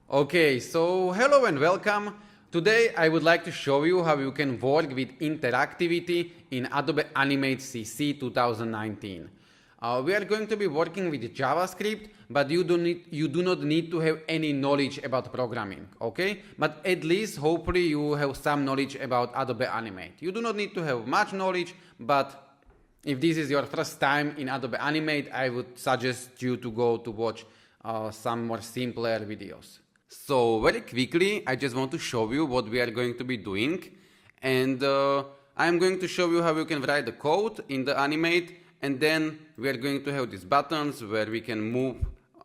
Okay, so hello and welcome. Today I would like to show you how you can work with interactivity in Adobe Animate CC 2019. We are going to be working with JavaScript, but you do not need to have any knowledge about programming, okay? But at least hopefully you have some knowledge about Adobe Animate. You do not need to have much knowledge, but if this is your first time in Adobe Animate, I would suggest you to go to watch some more simpler videos. So very quickly, I just want to show you what we are going to be doing, and I'm going to show you how you can write the code in the Animate, and then we are going to have these buttons where we can move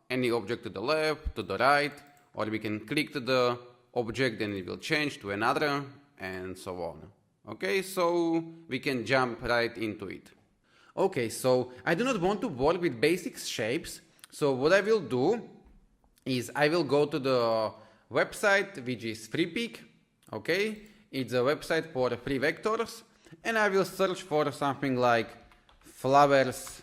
any object to the left, to the right, or we can click to the object and it will change to another, and so on. Okay, so we can jump right into it. Okay, so I do not want to work with basic shapes, so what I will do is I will go to the website which is freepik. Okay, it's a website for free vectors, and I will search for something like flowers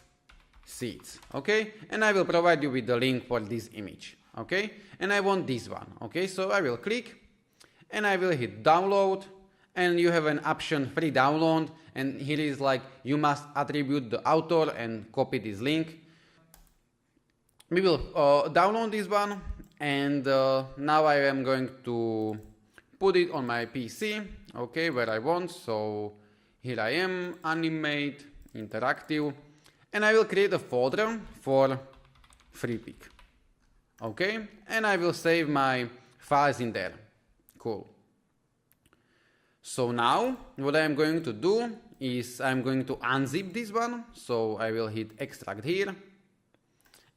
seeds. Okay, and I will provide you with the link for this image. Okay, and I want this one. Okay, so I will click and I will hit download, and you have an option free download, and here is like you must attribute the author and copy this link. We will download this one, and now I am going to put it on my PC, okay, where I want. So here I am, Animate, Interactive, and I will create a folder for freepik, okay, and I will save my files in there. Cool. So now what I am going to do is I'm going to unzip this one, so I will hit extract here.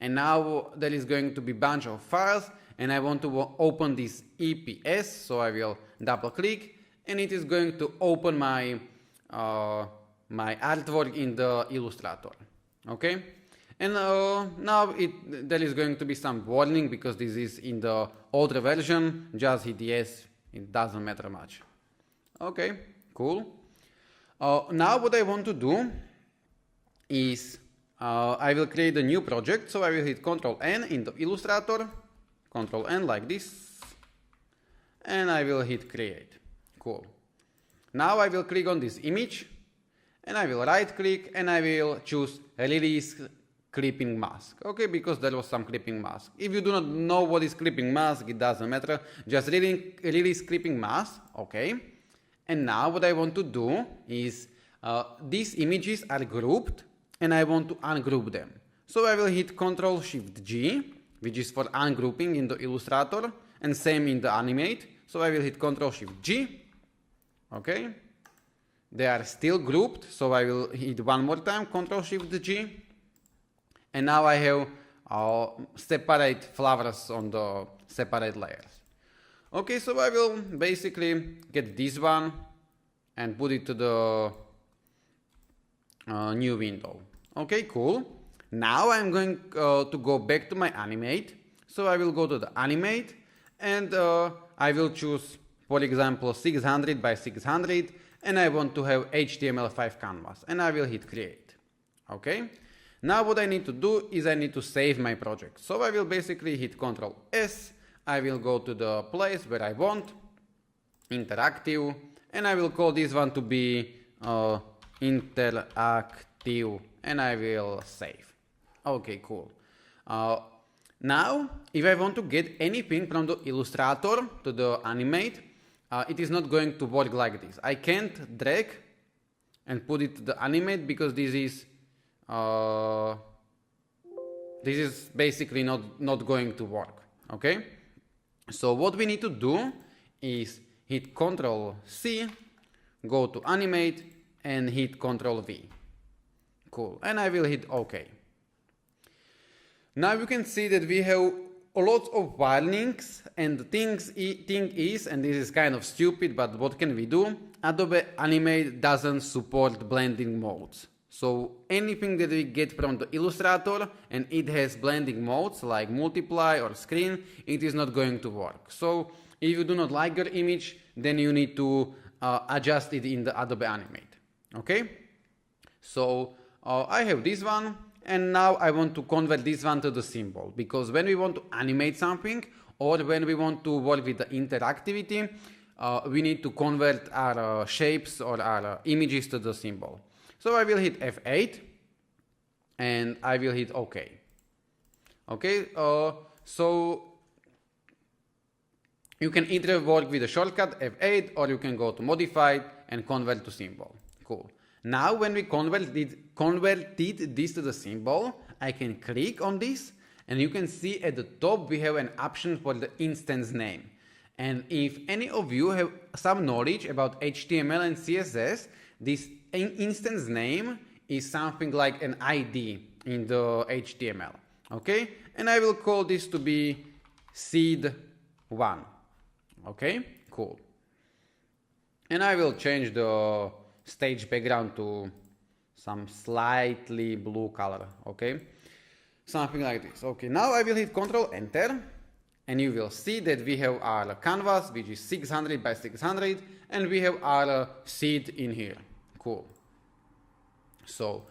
And now there is going to be a bunch of files, and I want to open this EPS, so I will double click, and it is going to open my my artwork in the Illustrator. Okay, and now there is going to be some warning because this is in the older version. Just hit yes, it doesn't matter much. Okay, cool. Now what I want to do is I will create a new project, so I will hit Ctrl N in the Illustrator, Ctrl N like this, and I will hit create. Cool. Now I will click on this image, and I will right click, and I will choose release clipping mask. Okay, because there was some clipping mask. If you do not know what is clipping mask, it doesn't matter. Just release clipping mask. Okay. And now what I want to do is these images are grouped, and I want to ungroup them. So I will hit Ctrl Shift G, which is for ungrouping in the Illustrator, and same in the Animate. So I will hit Ctrl Shift G. Okay. They are still grouped, so I will hit one more time Ctrl Shift G. And now I have separate flowers on the separate layers. Okay, so I will basically get this one and put it to the new window. Okay, cool. Now I'm going to go back to my Animate. So I will go to the Animate, and I will choose, for example, 600 by 600, and I want to have HTML5 canvas, and I will hit create. Okay. Now what I need to do is I need to save my project. So I will basically hit Ctrl S. I will go to the place where I want, interactive, and I will call this one to be interactive, and I will save. Okay, cool. Now, if I want to get anything from the Illustrator to the Animate, it is not going to work like this. I can't drag and put it to the Animate because this is basically not going to work. Okay. So what we need to do is hit Ctrl C, go to Animate, and hit Ctrl V. Cool. And I will hit OK. Now you can see that we have lots of warnings, and the thing is, and this is kind of stupid, but what can we do? Adobe Animate doesn't support blending modes. So anything that we get from the Illustrator and it has blending modes like multiply or screen, it is not going to work. So if you do not like your image, then you need to adjust it in the Adobe Animate. Okay? So I have this one, and now I want to convert this one to the symbol, because when we want to animate something, or when we want to work with the interactivity, we need to convert our shapes or our images to the symbol. So I will hit F8 and I will hit OK. Okay, so you can either work with the shortcut F8 or you can go to Modified and convert to symbol. Cool. Now when we converted this to the symbol, I can click on this and you can see at the top we have an option for the instance name. And if any of you have some knowledge about HTML and CSS, this instance name is something like an ID in the HTML. Okay, and I will call this to be seed1. Okay, cool. And I will change the stage background to some slightly blue color. Okay, something like this. Okay, now I will hit Ctrl Enter and you will see that we have our canvas which is 600 by 600 and we have our seed in here. Cool. So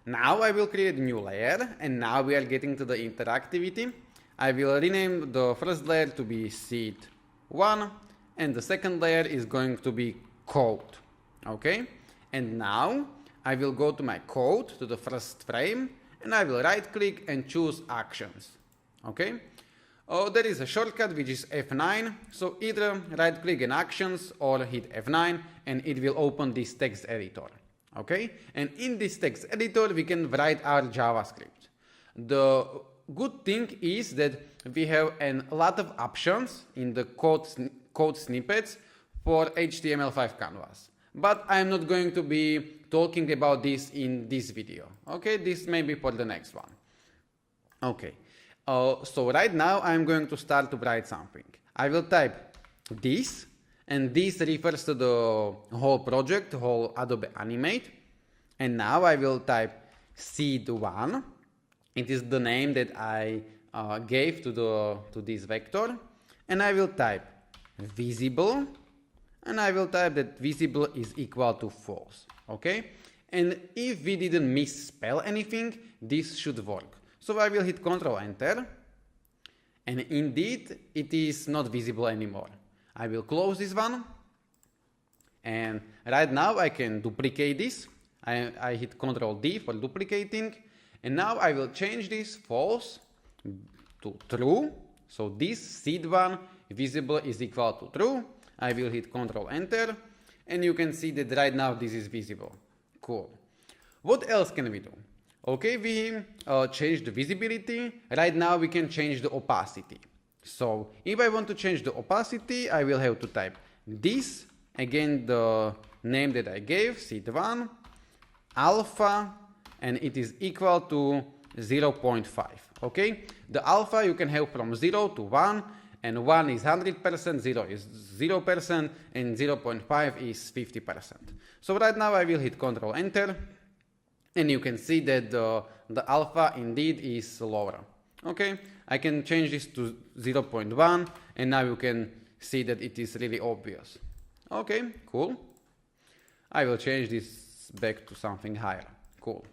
now I will create a new layer and now we are getting to the interactivity. I will rename the first layer to be seed1 and the second layer is going to be code. Okay, and now I will go to my code, to the first frame, and I will right click and choose actions. Okay, there is a shortcut which is F9, so either right click in actions or hit F9 and it will open this text editor. Okay, and in this text editor we can write our JavaScript. The good thing is that we have a lot of options in the code snippets for HTML5 canvas, but I'm not going to be talking about this in this video. Okay, this may be for the next one. Okay, so right now I'm going to start to write something. I will type this. And this refers to the whole project, whole Adobe Animate. And now I will type seed1. It is the name that I gave to this vector. And I will type visible. And I will type that visible is equal to false. Okay? And if we didn't misspell anything, this should work. So I will hit Ctrl Enter. And indeed, it is not visible anymore. I will close this one and right now I can duplicate this. I hit Ctrl D for duplicating and now I will change this false to true. So this seed1 visible is equal to true. I will hit Ctrl Enter and you can see that right now this is visible. Cool. What else can we do? Okay, we changed the visibility. Right now we can change the opacity. So if I want to change the opacity, I will have to type this, again the name that I gave, seed1, alpha, and it is equal to 0.5. Okay, the alpha you can have from 0 to 1, and 1 is 100%, 0 is 0%, and 0.5 is 50%. So right now I will hit Ctrl Enter, and you can see that the alpha indeed is lower. Okay, I can change this to 0.1 and now you can see that it is really obvious. Okay, cool. I will change this back to something higher. Cool.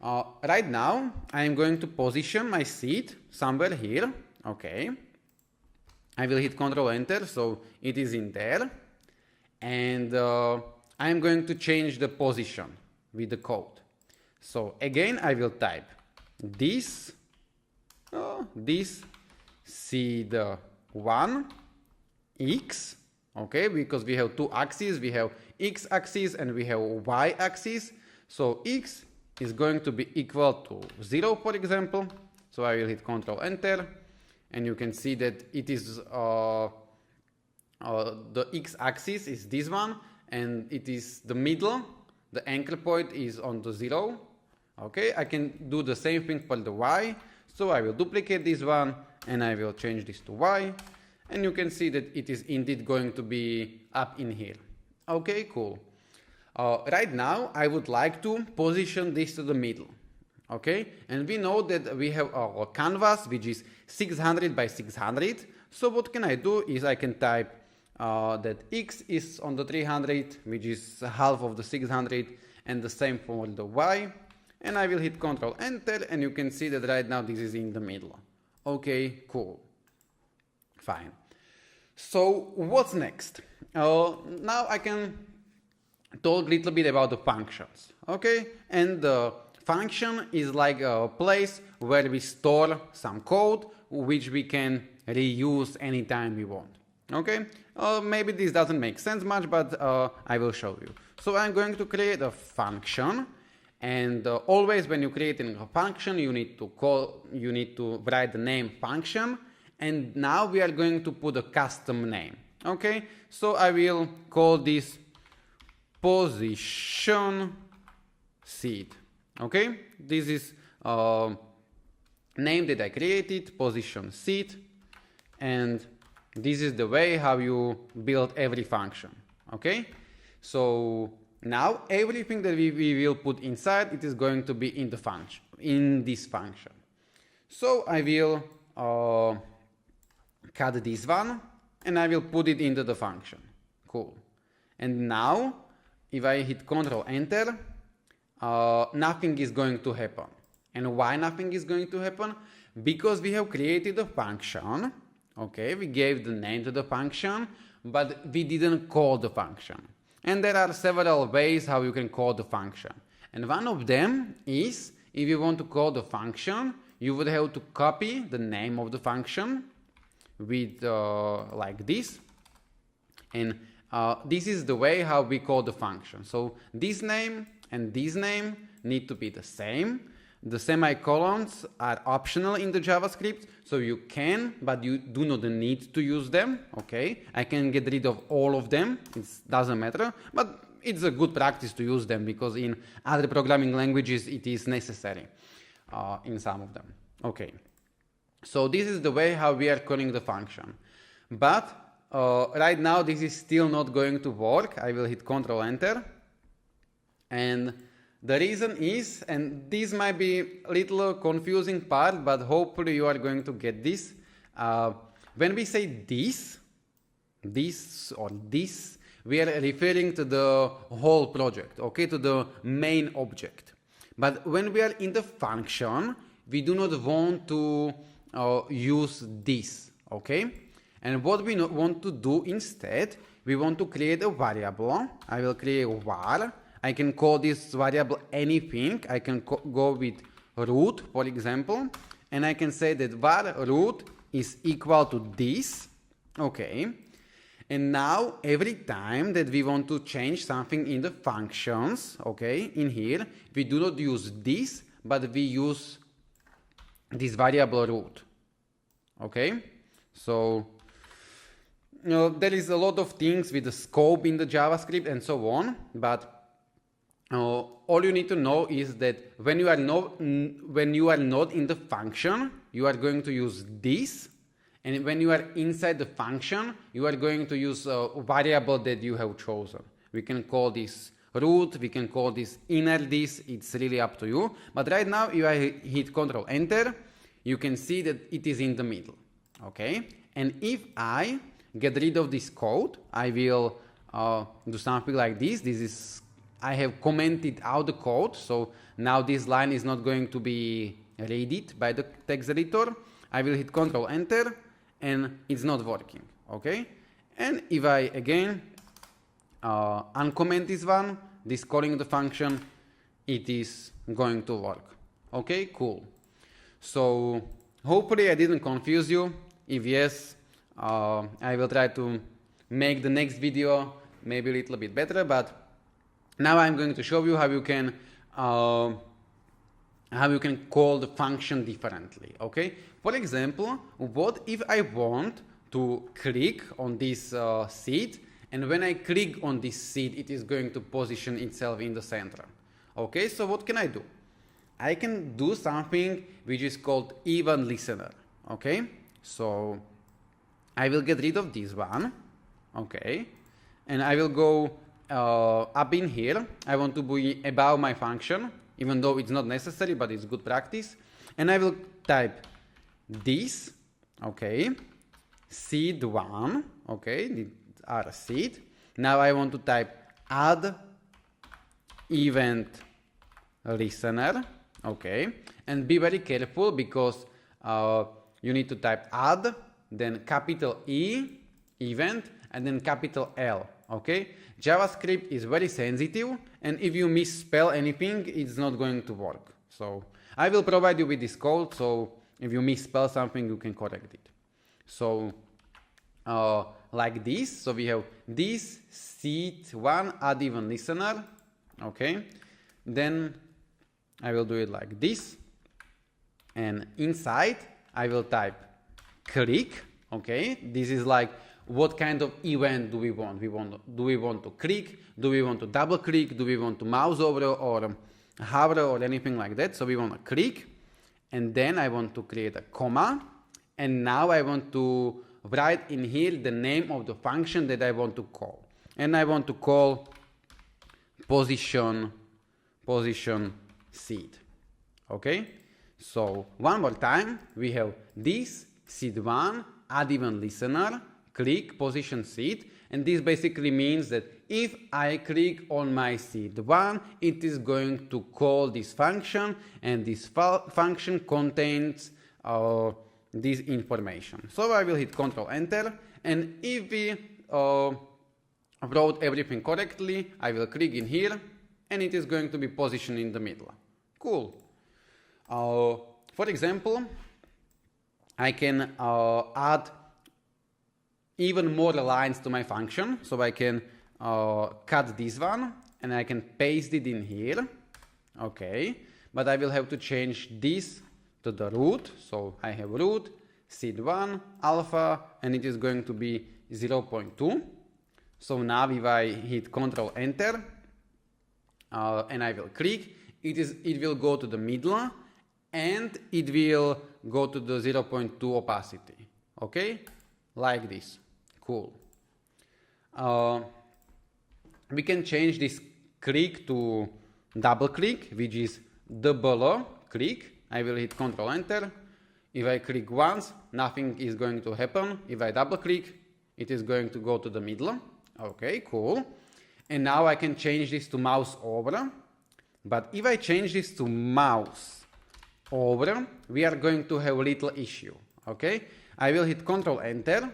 Right now I am going to position my seed somewhere here. Okay. I will hit Ctrl Enter so it is in there. And I am going to change the position with the code. So again I will type this seed1 x, okay, because we have two axes, we have x axis and we have y axis. So x is going to be equal to 0, for example. So I will hit Ctrl Enter and you can see that it is the x axis is this one and it is the middle, the anchor point is on the 0. Okay, I can do the same thing for the y. So I will duplicate this one and I will change this to y and you can see that it is indeed going to be up in here. Okay, cool. Right now I would like to position this to the middle. Okay, and we know that we have our canvas which is 600 by 600. So what can I do is I can type that x is on the 300 which is half of the 600 and the same for the y. And I will hit Ctrl Enter and you can see that right now this is in the middle. Okay, cool. Fine. So what's next? Now I can talk a little bit about the functions, okay? And the function is like a place where we store some code which we can reuse anytime we want, okay? Maybe this doesn't make sense much, but I will show you. So I'm going to create a function, and always when you create a function, you need to write the name function, and now we are going to put a custom name, okay? So I will call this position seed, okay? This is name that I created, position seed, and this is the way how you build every function, okay? So now everything that we will put inside, it is going to be in the function, in this function. So I will cut this one and I will put it into the function. Cool. And now if I hit Ctrl Enter, nothing is going to happen. And why nothing is going to happen? Because we have created a function, okay, we gave the name to the function, but we didn't call the function. And there are several ways how you can call the function. And one of them is, if you want to call the function, you would have to copy the name of the function with like this. And this is the way how we call the function. So this name and this name need to be the same. The semicolons are optional in the JavaScript, so you can, but you do not need to use them, okay? I can get rid of all of them, it doesn't matter, but it's a good practice to use them because in other programming languages it is necessary in some of them, okay? So this is the way how we are calling the function. But right now this is still not going to work. I will hit Ctrl Enter, and the reason is, and this might be a little confusing part, but hopefully you are going to get this. When we say this, or this, we are referring to the whole project, okay, to the main object. But when we are in the function, we do not want to use this, okay? And what we want to do instead, we want to create a variable. I will create var. I can call this variable anything. I can go with root, for example, and I can say that var root is equal to this, okay? And now every time that we want to change something in the functions, okay, in here, we do not use this, but we use this variable root, okay? So, you know, there is a lot of things with the scope in the JavaScript and so on, but all you need to know is that when you are not in the function, you are going to use this, and when you are inside the function, you are going to use a variable that you have chosen. We can call this root, we can call this inner this, it's really up to you. But right now, if I hit Ctrl Enter, you can see that it is in the middle, okay? And if I get rid of this code, I will do something like this. This is, I have commented out the code, so now this line is not going to be read by the text editor. I will hit Ctrl Enter, and it's not working, okay? And if I again uncomment this one, this calling the function, it is going to work, okay? Cool. So hopefully I didn't confuse you. If yes, I will try to make the next video maybe a little bit better, but now I'm going to show you how you can call the function differently, okay? For example, what if I want to click on this seed, and when I click on this seed, it is going to position itself in the center, okay? So what can I do? I can do something which is called EventListener, okay? So I will get rid of this one, okay? And I will go up in here. I want to be above my function, even though it's not necessary, but it's good practice. And I will type this, okay, seed1, okay, these are seed. Now I want to type add event listener, okay, and be very careful because you need to type add, then capital E, event, and then capital L. Okay, JavaScript is very sensitive, and if you misspell anything, it's not going to work. So I will provide you with this code, so if you misspell something, you can correct it. So like this, so we have this seed.one.addEventListener. Okay, then I will do it like this, and inside I will type click. Okay, this is like what kind of event do we want? Do we want to click? Do we want to double click? Do we want to mouse over or hover or anything like that? So we want to click, and then I want to create a comma, and now I want to write in here the name of the function that I want to call, and I want to call position seed. Okay, so one more time, we have this seed1.addEventListener, click position seed, and this basically means that if I click on my seed1, it is going to call this function, and this function contains this information. So I will hit Ctrl Enter, and if we wrote everything correctly, I will click in here, and it is going to be positioned in the middle. Cool. For example, I can add even more lines to my function, so I can cut this one, and I can paste it in here. Okay, but I will have to change this to the root, so I have root, seed1, alpha, and it is going to be 0.2. So now if I hit Ctrl Enter, and I will click, it will go to the middle, and it will go to the 0.2 opacity. Okay, like this. Cool. We can change this click to double click, which is double click. I will hit Ctrl Enter. If I click once, nothing is going to happen. If I double click, it is going to go to the middle. Okay, cool. And now I can change this to mouse over. But if I change this to mouse over, we are going to have a little issue. Okay, I will hit Ctrl Enter.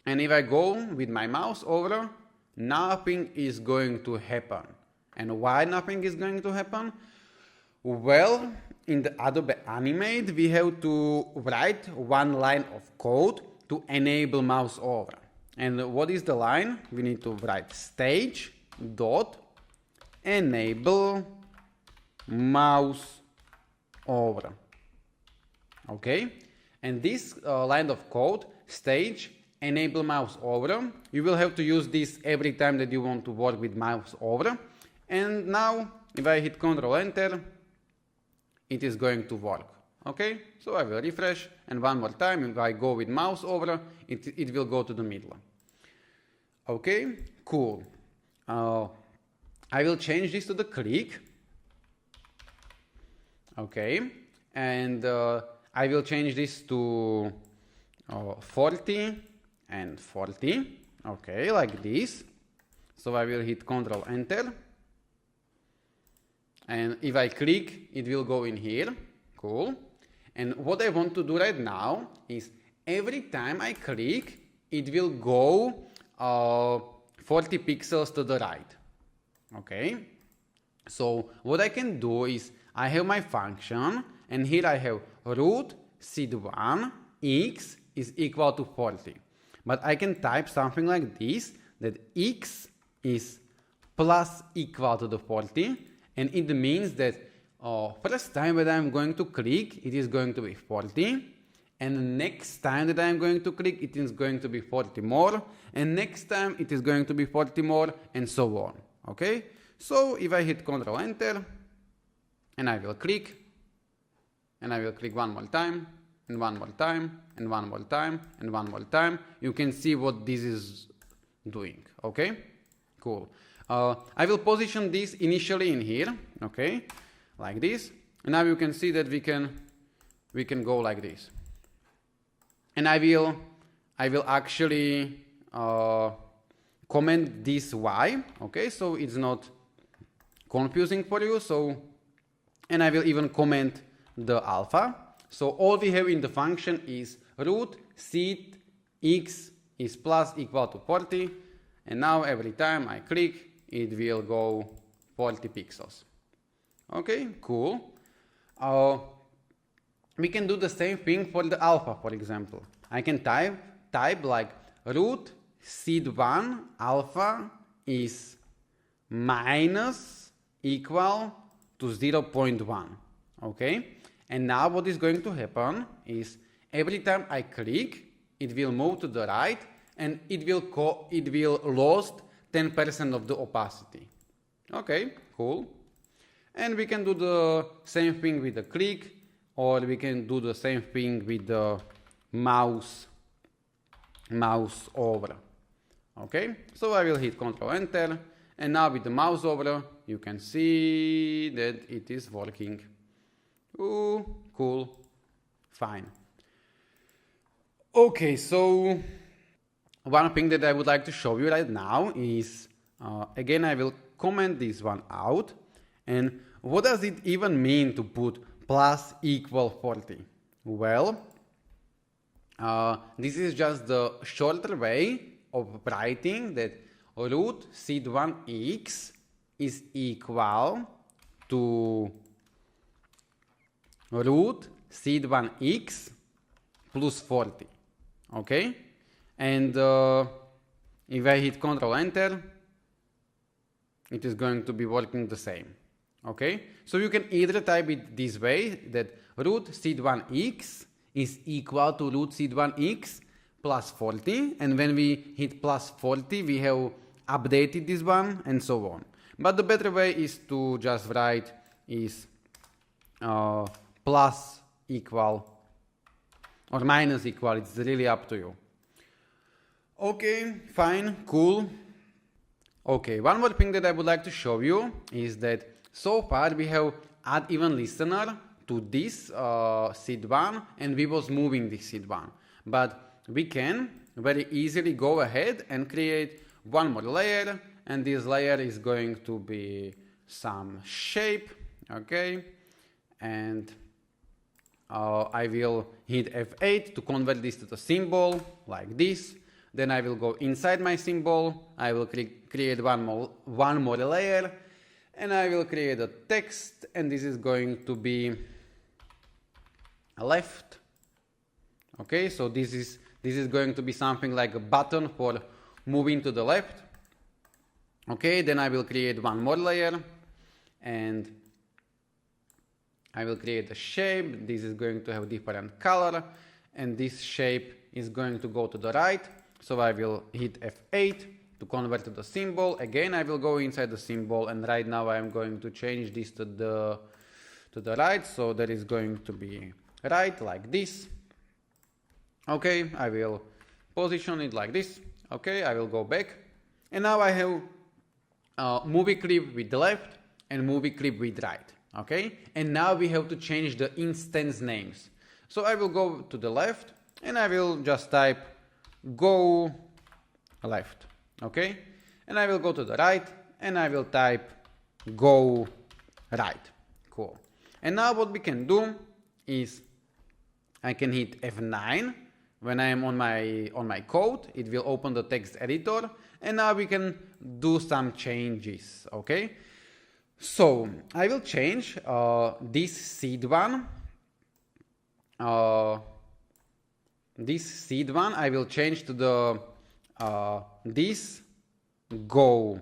And if I go with my mouse over, nothing is going to happen. And why nothing is going to happen? Well, in the Adobe Animate, we have to write one line of code to enable mouse over. And what is the line? We need to write stage.enableMouseOver. Okay? And this line of code, stage.enableMouseOver, you will have to use this every time that you want to work with mouse over. And now, if I hit Ctrl Enter, it is going to work. Okay, so I will refresh, and one more time, if I go with mouse over, it will go to the middle. Okay, cool. I will change this to the click. Okay, and I will change this to 40 and 40. Okay, like this. So I will hit Ctrl Enter. And if I click, it will go in here. Cool. And what I want to do right now is every time I click, it will go 40 pixels to the right. Okay. So what I can do is I have my function, and here I have root seed1 x is equal to 40. But I can type something like this, that x is plus equal to the 40. And it means that first time that I'm going to click, it is going to be 40. And the next time that I'm going to click, it is going to be 40 more. And next time it is going to be 40 more, and so on. Okay? So if I hit Ctrl Enter, and I will click, and I will click one more time, and one more time, and one more time, and one more time, you can see what this is doing. Okay? Cool. I will position this initially in here, okay, like this. And now you can see that we can go like this. And I will actually comment this Y, okay, so it's not confusing for you. So, and I will even comment the alpha. So all we have in the function is root seed x is plus equal to 40, and now every time I click, it will go 40 pixels. Okay, cool. We can do the same thing for the alpha, for example. I can type like root seed1 alpha is minus equal to 0.1. Okay, and now what is going to happen is every time I click, it will move to the right, and it will lose 10% of the opacity. Okay, cool. And we can do the same thing with the click, or we can do the same thing with the mouse over. Okay, so I will hit Ctrl Enter, and now with the mouse over, you can see that it is working. Ooh, cool, fine. Okay, so one thing that I would like to show you right now is, again, I will comment this one out. And what does it even mean to put plus equal 40? Well, this is just the shorter way of writing that root seed1x is equal to root seed1x plus 40. Okay, and if I hit Ctrl Enter, it is going to be working the same. Okay, so you can either type it this way, that root seed1x is equal to root seed1x plus 40, and when we hit plus 40, we have updated this one, and so on. But the better way is to just write is plus equal or minus equal, it's really up to you. Okay, fine, cool. Okay, one more thing that I would like to show you is that so far we have addEventListener to this seed1, and we was moving this seed1. But we can very easily go ahead and create one more layer, and this layer is going to be some shape, okay? And I will hit F8 to convert this to the symbol, like this. Then I will go inside my symbol, I will create one more layer, and I will create a text, and this is going to be left. Okay, so this is going to be something like a button for moving to the left. Okay, then I will create one more layer, and I will create a shape. This is going to have different color, and this shape is going to go to the right. So I will hit F8 to convert to the symbol. Again, I will go inside the symbol, and right now I am going to change this to the right. So that is going to be right, like this. Okay, I will position it like this. Okay, I will go back, and now I have movie clip with the left and movie clip with right. Okay, and now we have to change the instance names. So I will go to the left, and I will just type go left. Okay, and I will go to the right, and I will type go right. Cool. And now what we can do is I can hit F9 when I am on my code. It will open the text editor, and now we can do some changes. Okay, so I will change this seed1. This seed1 I will change to the this go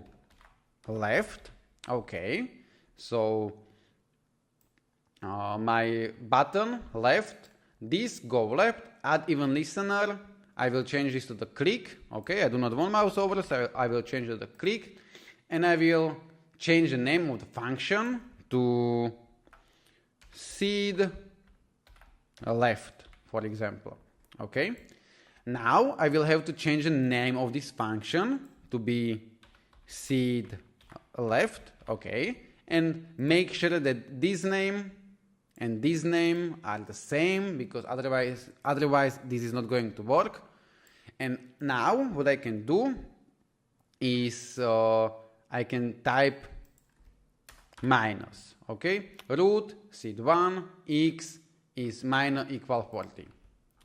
left. Okay, so my button left, this go left, addEventListener. I will change this to the click. Okay, I do not want mouse over, so I will change it to the click, and I will change the name of the function to seedLeft, for example. Okay, now I will have to change the name of this function to be seedLeft. Okay, and make sure that this name and this name are the same, because otherwise this is not going to work. And now what I can do is I can type minus. Okay, root seed1 x is minus equal 40.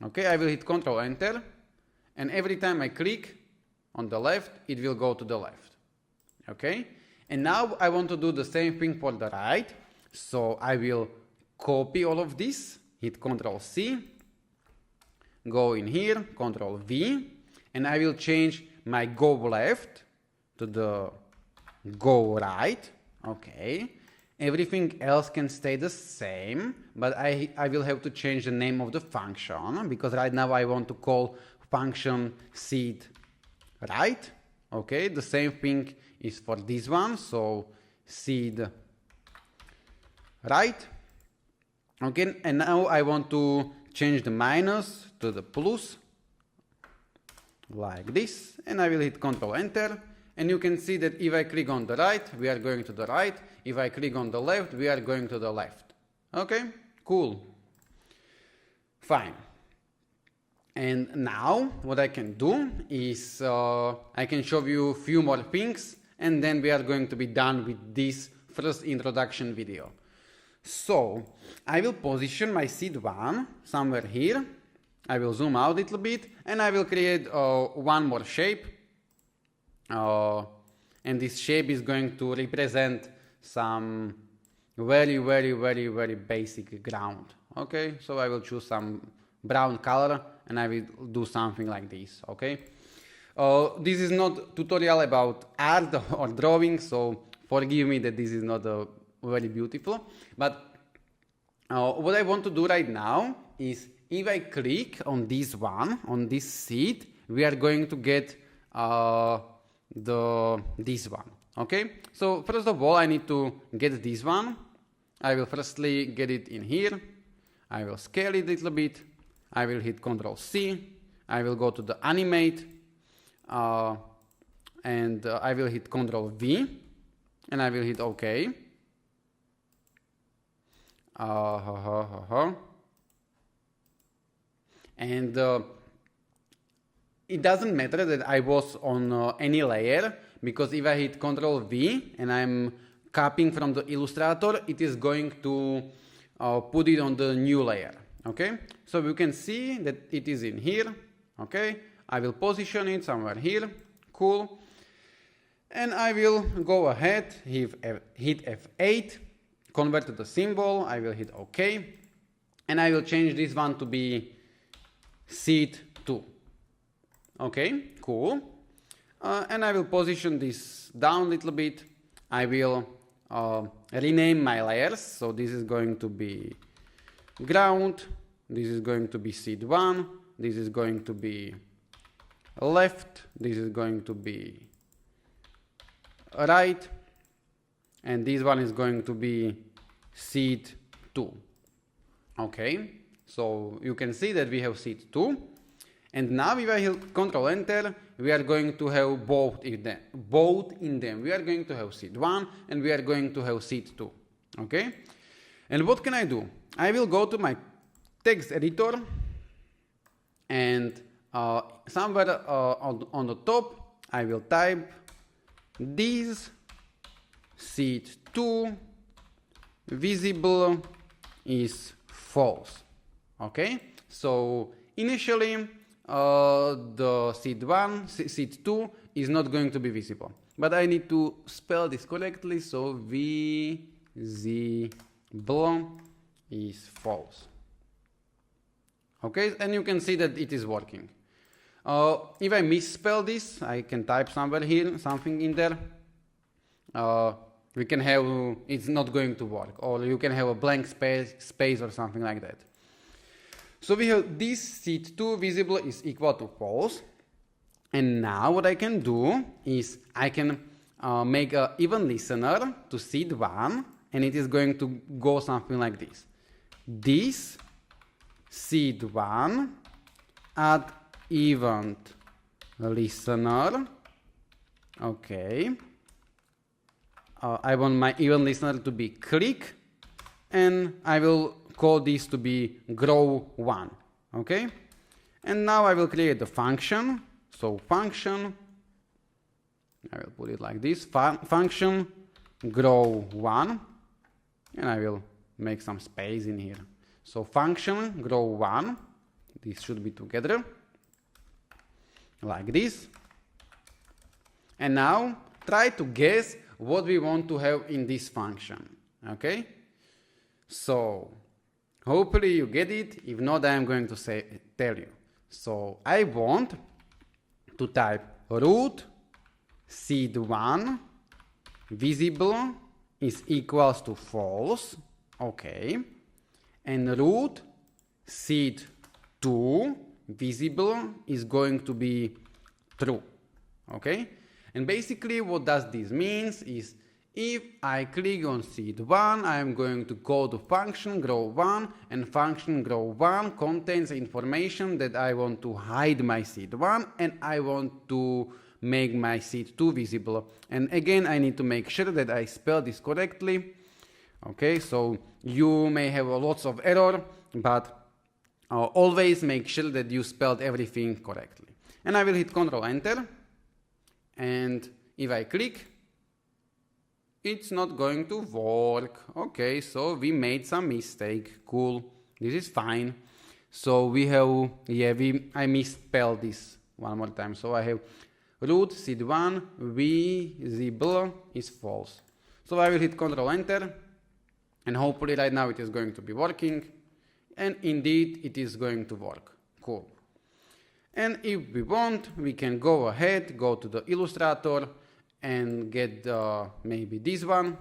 Okay, I will hit Control Enter, and every time I click on the left, it will go to the left. Okay, and now I want to do the same thing for the right. So I will copy all of this, hit Control C, go in here, Control V, and I will change my go left to the go right. Okay, everything else can stay the same, but I will have to change the name of the function, because right now I want to call function seedRight. Okay, the same thing is for this one, so seedRight. Okay, and now I want to change the minus to the plus, like this, and I will hit Control Enter, and you can see that if I click on the right, we are going to the right. If I click on the left, we are going to the left. Okay, cool. Fine. And now what I can do is I can show you a few more things, and then we are going to be done with this first introduction video. So I will position my seed 1 somewhere here. I will zoom out a little bit, and I will create one more shape. And this shape is going to represent some very basic ground. Okay, so I will choose some brown color, and I will do something like this. Okay, this is not tutorial about art or drawing, so forgive me that this is not very beautiful. But what I want to do right now is, if I click on this one, on this seed, we are going to get this one. Okay, so first of all, I need to get this one. I will firstly get it in here. I will scale it a little bit. I will hit Control C. I will go to the Animate, and I will hit Control V, and I will hit OK. And it doesn't matter that I was on any layer, because if I hit Control V and I'm copying from the Illustrator, it is going to put it on the new layer. Okay, so you can see that it is in here. Okay, I will position it somewhere here. Cool. And I will go ahead, hit F8, convert to the symbol. I will hit OK, and I will change this one to be seed 2. Okay, cool. And I will position this down a little bit. I will rename my layers. So this is going to be ground. This is going to be seed 1. This is going to be left. This is going to be right. And this one is going to be seed 2. Okay, so you can see that we have seed 2. And now if I hit Control Enter, we are going to have both in them. We are going to have seed 1 and we are going to have seed 2. Okay? And what can I do? I will go to my text editor, and somewhere on the top, I will type this seed 2 visible is false. Okay? So initially, the seed 2 is not going to be visible, but I need to spell this correctly, so visible is false. Okay, and you can see that it is working. If I misspell this, I can type somewhere here, something in there. We can have, it's not going to work, or you can have a blank space or something like that. So we have this seed 2 visible is equal to false. And now what I can do is I can make an event listener to seed 1, and it is going to go something like this. This seed 1 add event listener. Okay. I want my event listener to be click, and I will call this to be grow 1. Okay, and now I will create the function. So function, I will put it like this, function grow 1, and I will make some space in here. So function grow 1, this should be together, like this. And now try to guess what we want to have in this function, okay? So hopefully you get it. If not, I am going to tell you. So I want to type root seed1 visible is equals to false, okay, and root seed2 visible is going to be true, okay. And basically what does this means is if I click on seed1, I am going to call to function grow1, and function grow1 contains information that I want to hide my seed1 and I want to make my seed2 visible. And again, I need to make sure that I spell this correctly. Okay, so you may have lots of error, but always make sure that you spelled everything correctly. And I will hit Ctrl Enter, and if I click, it's not going to work. Okay, so we made some mistake. Cool, this is fine. So we have, I misspelled this one more time. So I have root seed1 visible is false. So I will hit Ctrl Enter, and hopefully right now it is going to be working. And indeed it is going to work. Cool. And if we want, we can go ahead, go to the Illustrator and get maybe this one.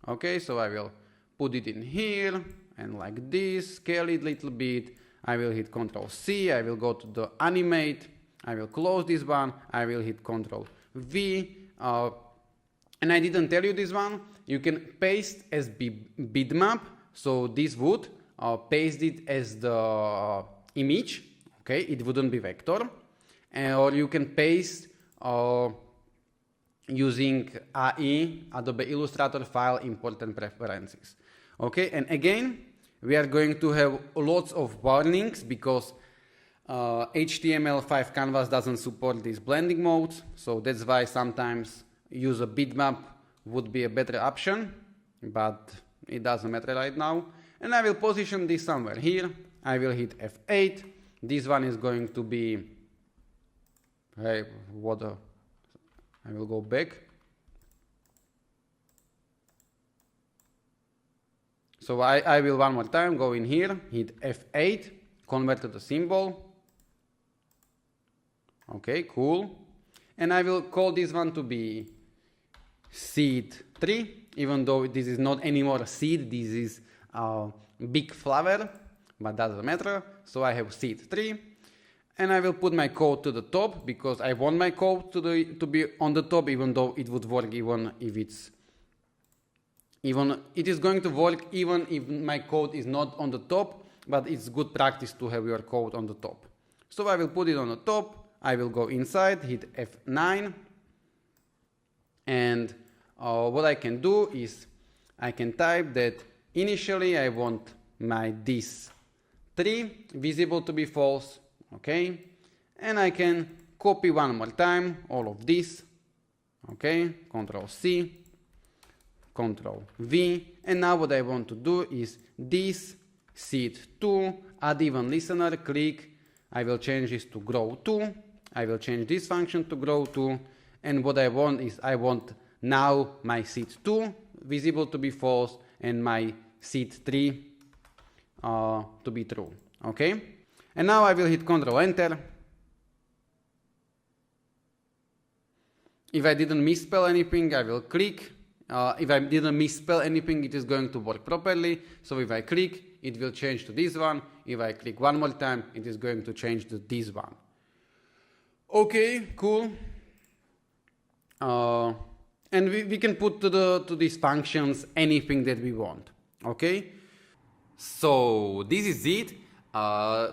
Okay, so I will put it in here and like this, scale it a little bit. I will hit Ctrl C, I will go to the Animate, I will close this one, I will hit Ctrl V, and I didn't tell you this one, you can paste as bitmap, so this would paste it as the image, okay, it wouldn't be vector, or you can paste using AI, Adobe Illustrator file import and preferences, okay, and again, we are going to have lots of warnings because HTML5 canvas doesn't support these blending modes, so that's why sometimes use a bitmap would be a better option, but it doesn't matter right now. And I will position this somewhere here. I will hit F8. This one is going to be, I will go back. So I will one more time go in here, hit F8, convert to the symbol. Okay, cool. And I will call this one to be seed3, even though this is not anymore seed, this is big flower, but doesn't matter. So I have seed3, and I will put my code to the top because I want my code to be on the top, even though it would work even if it is going to work even if my code is not on the top, but it's good practice to have your code on the top. So I will put it on the top. I will go inside, hit F9, and what I can do is I can type that initially I want my this3 visible to be false, okay, and I can copy one more time all of this, okay, Ctrl C, Ctrl V, and now what I want to do is this seed2 addEventListener, click, I will change this to grow2, I will change this function to grow2, and what I want is I want now my seed2 visible to be false and my seed3 to be true, okay? And now I will hit Ctrl Enter. If I didn't misspell anything, I will click. If I didn't misspell anything, it is going to work properly. So if I click, it will change to this one. If I click one more time, it is going to change to this one. Okay, cool. And we can put to these functions anything that we want. Okay. So this is it.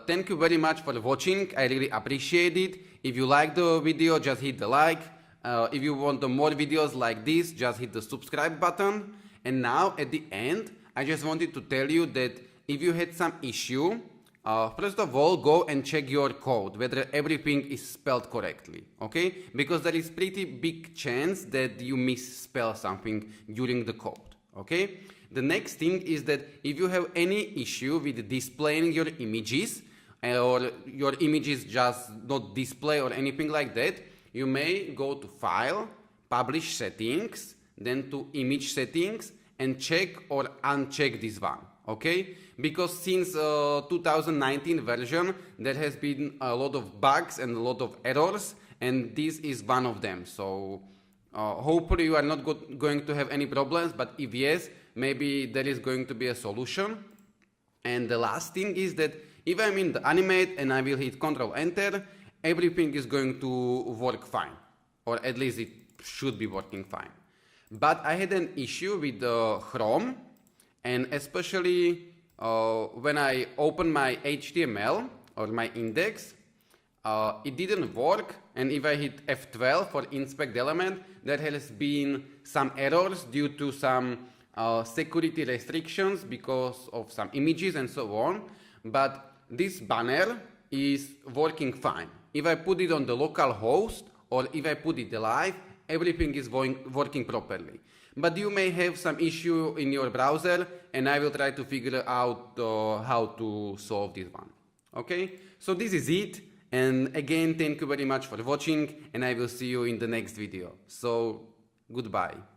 Thank you very much for watching. I really appreciate it. If you like the video, just hit the like. If you want more videos like this, just hit the subscribe button. And now at the end, I just wanted to tell you that if you had some issue, first of all, go and check your code, whether everything is spelled correctly, okay? Because there is pretty big chance that you misspell something during the code, okay? The next thing is that if you have any issue with displaying your images, or your images just not display or anything like that, you may go to File, Publish Settings, then to Image Settings, and check or uncheck this one, okay? Because since 2019 version, there has been a lot of bugs and a lot of errors, and this is one of them. So hopefully you are not going to have any problems, but if yes, maybe there is going to be a solution. And the last thing is that if I'm in the Animate and I will hit Ctrl Enter, everything is going to work fine, or at least it should be working fine. But I had an issue with Chrome, and especially when I open my HTML or my index, it didn't work, and if I hit F12 for inspect element, there has been some errors due to some security restrictions because of some images and so on. But this banner is working fine. If I put it on the local host or if I put it live, everything is working properly. But you may have some issue in your browser, and I will try to figure out how to solve this one. Okay, so this is it. And again, thank you very much for watching, and I will see you in the next video. So, goodbye.